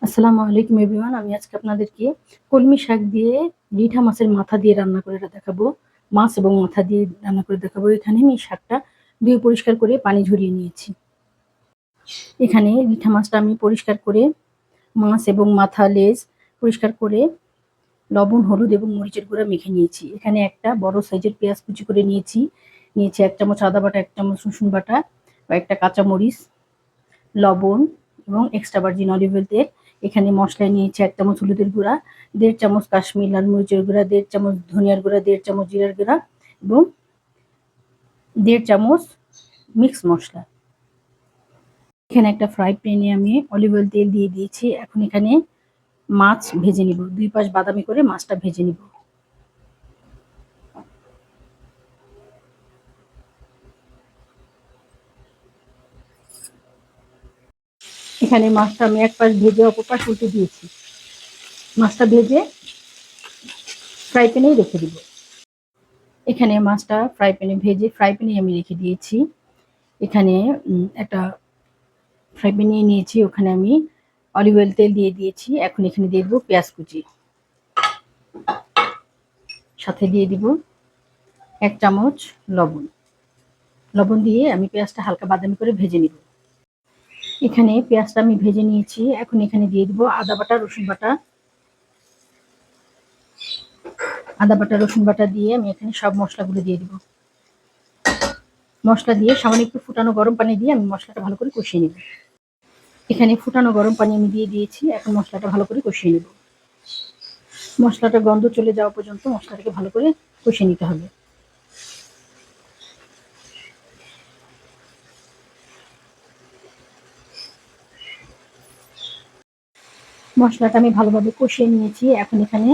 আসসালামু আলাইকুম এভরিওয়ান। আমি আজকে আপনাদেরকে কলমি শাক দিয়ে রিঠা মাছের মাথা দিয়ে রান্না করে দেখাবো। মাছ এবং মাথা দিয়ে রান্না করে দেখাবো। এখানে আমি শাকটা ধুয়ে পরিষ্কার করে পানি ঝরিয়ে নিয়েছি। এখানে রিঠা মাছটা আমি পরিষ্কার করে মাছ এবং মাথা, লেজ পরিষ্কার করে লবণ, হলুদ এবং মরিচের গুঁড়া মেখে নিয়েছি। এখানে একটা বড় সাইজের পেঁয়াজ কুচি করে নিয়েছি। ১ চামচ আদা বাটা, ১ চামচ রসুন বাটা, কয়েকটা কাঁচামরিচ, লবণ এবং এক্সট্রা ভার্জিন অলিভ অয়েল তেল। এখানে মশলায় নিয়েছি ১ চামচ হলুদের গুঁড়া, ১.৫ চামচ কাশ্মীরি লাল মরিচের গুঁড়া, ১.৫ চামচ ধনিয়ার গুঁড়া, ১.৫ চামচ জিরার গুঁড়া এবং ১.৫ চামচ মিক্স মশলা। এখানে একটা ফ্রাই প্যানে আমি অলিভ অয়েল তেল দিয়ে দিয়েছি। এখন এখানে মাছ ভেজে নিব। ২ পাশ বাদামি করে মাছটা ভেজে নিব। এখানে মাছটা আমি এক পাশ ভেজে অপর পাশ উল্টে দিয়েছি। মাছটা ভেজে ফ্রাই প্যানেই রেখে দিব। এখানে মাছটা ফ্রাই প্যানে আমি রেখে দিয়েছি। এখানে একটা ফ্রাই প্যান নিয়ে নিয়েছি, ওখানে আমি অলিভ অয়েল তেল দিয়ে দিয়েছি। এখন এখানে দিয়ে দেবো পেঁয়াজ কুচি, সাথে দিয়ে দিব ১ চামচ লবণ। লবণ দিয়ে আমি পেঁয়াজটা হালকা বাদামি করে ভেজে নিব। এখানে পেঁয়াজটা আমি ভেজে নিয়েছি। এখন এখানে দিয়ে দিব আদা বাটা, রসুন বাটা। আদা বাটা, রসুন বাটা দিয়ে আমি এখানে সব মশলাগুলো দিয়ে দিব। মশলা দিয়ে সামান্য একটু ফুটানো গরম পানি দিয়ে আমি মশলাটা ভালো করে কষিয়ে নেব। এখানে ফুটানো গরম পানি আমি দিয়ে দিয়েছি। এখন মশলাটা ভালো করে কষিয়ে নেব। মশলাটা গন্ধ চলে যাওয়া পর্যন্ত মশলাটাকে ভালো করে কষিয়ে নিতে হবে। মশলাটা আমি ভালোভাবে কষিয়ে নিয়েছি। এখন এখানে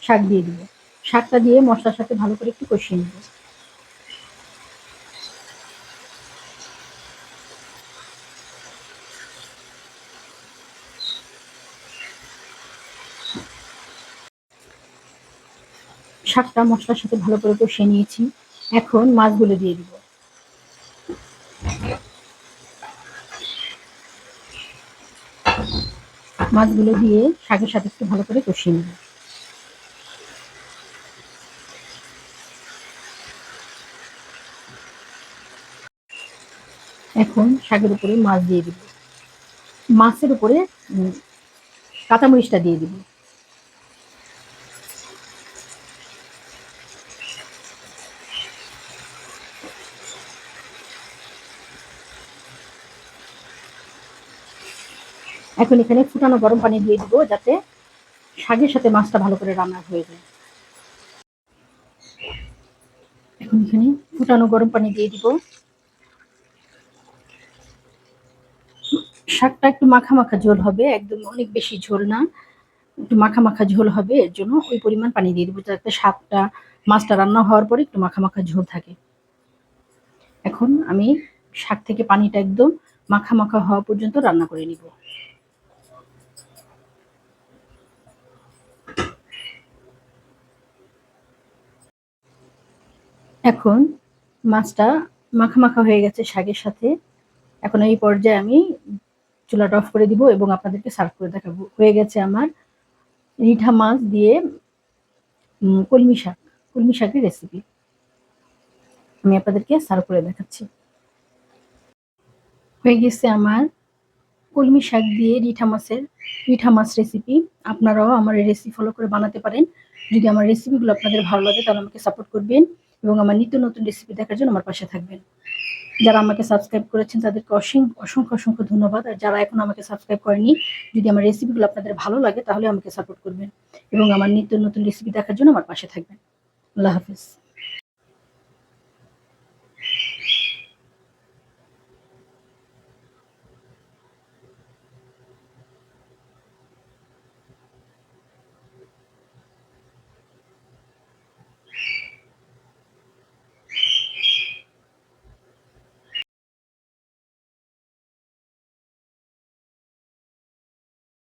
শাক দিয়ে দিব। শাকটা দিয়ে মশলার সাথে ভালো করে একটু কষিয়ে নেব। শাকটা মশলার সাথে ভালো করে কষিয়ে নিয়েছি। এখন মাছগুলো দিয়ে দিব। মাছগুলো দিয়ে শাকের সাথে একটু ভালো করে কষিয়ে নেব। এখন শাকের উপরে মাছ দিয়ে দিব। মাছের উপরে কাঁচামরিচটা দিয়ে দিব। এখন এখানে ফুটানো গরম পানি দিয়ে দিব, যাতে শাকের সাথে মাছটা ভালো করে রান্না হয়ে যায়। এখন এখানে ফুটানো গরম পানি দিয়ে দিব। শাকটা একটু মাখা মাখা ঝোল হবে, একদম অনেক বেশি ঝোল না, একটু মাখা মাখা ঝোল হবে। এর জন্য ওই পরিমাণ পানি দিয়ে দিব, যাতে শাকটা মাছটা রান্না হওয়ার পরে একটু মাখা মাখা ঝোল থাকে। এখন আমি শাক থেকে পানিটা একদম মাখা মাখা হওয়া পর্যন্ত রান্না করে নিব। এখন মাছটা মাখা মাখা হয়ে গেছে শাকের সাথে। এখন এই পর্যায়ে আমি চুলাটা অফ করে দিব এবং আপনাদেরকে সার্ভ করে দেখাবো। হয়ে গেছে আমার রিঠা মাছ দিয়ে কলমি শাকের রেসিপি। আমি আপনাদেরকে সার্ভ করে দেখাচ্ছি। হয়ে গেছে আমার কলমি শাক দিয়ে রিঠা মাছ রেসিপি। আপনারাও আমার এই রেসিপি ফলো করে বানাতে পারেন। যদি আমার রেসিপিগুলো আপনাদের ভালো লাগে তাহলে আমাকে সাপোর্ট করবেন এবং আমার নিত্য নতুন রেসিপি দেখার জন্য আমার পাশে থাকবেন। যারা আমাকে সাবস্ক্রাইব করেছেন তাদেরকে অসংখ্য অসংখ্য ধন্যবাদ। আর যারা এখন আমাকে সাবস্ক্রাইব করেনি, যদি আমার রেসিপিগুলো আপনাদের ভালো লাগে তাহলে আমাকে সাপোর্ট করবেন এবং আমার নিত্য নতুন রেসিপি দেখার জন্য আমার পাশে থাকবেন। আল্লাহ হাফেজ।